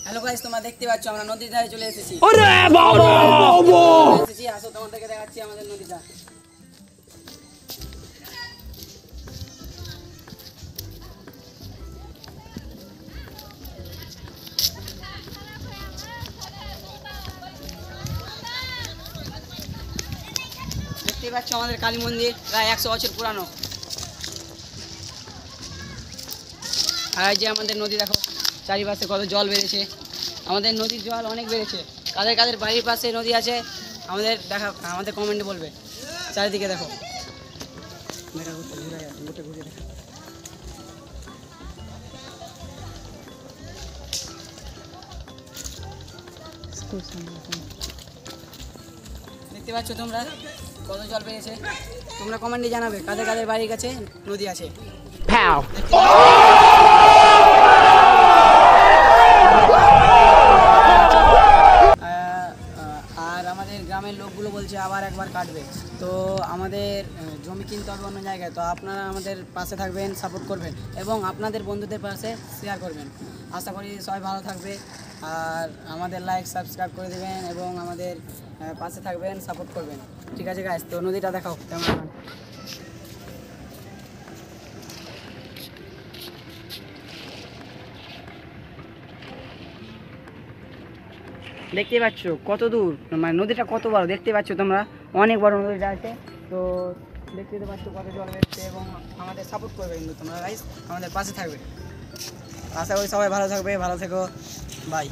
Hello guys, তোমরা দেখতে পাচ্ছ আমরা নদীর ধারে চলে এসেছি। আসো তোমাদেরকে দেখাচ্ছি আমাদের নদীটা। দেখতে পাচ্ছ আমাদের কালী মন্দির প্রায় 100 বছর পুরানো। আর যে আমাদের নদী দেখো, চারিপাশে কত জল বেড়েছে। আমাদের নদীর জল অনেক বেড়েছে। কাদের কাদের বাড়ির পাশে নদী আছে আমাদের দেখা, আমাদের কমেন্টে বলবে। চারিদিকে দেখো, দেখা ঘুরতে ঘুরে গোটে ঘুরে দেখা। দেখতে পাচ্ছ তোমরা কত জল বেড়েছে। তোমরা কমেন্টে জানাবে কাদের কাদের বাড়ির কাছে নদী আছে। আর আমাদের গ্রামের লোকগুলো বলছে আবার একবার কাটবে, তো আমাদের জমি কিনতে হবে অন্য জায়গায়। তো আপনারা আমাদের পাশে থাকবেন, সাপোর্ট করবেন এবং আপনাদের বন্ধুদের পাশে শেয়ার করবেন। আশা করি সবাই ভালো থাকবে আর আমাদের লাইক সাবস্ক্রাইব করে দেবেন এবং আমাদের পাশে থাকবেন, সাপোর্ট করবেন। ঠিক আছে গাইস, তো নদীটা দেখাও কেমন। দেখতে পাচ্ছ কত দূর, মানে নদীটা কত বড় দেখতে পাচ্ছ তোমরা, অনেক বড় নদীটা আছে। তো দেখতে পাচ্ছ কত জল বেরোচ্ছে এবং আমাদের সাপোর্ট করবে কিন্তু তোমরা গাইস, আমাদের পাশে থাকবে। আশা করি সবাই ভালো থাকবে, ভালো থেকো, বাই।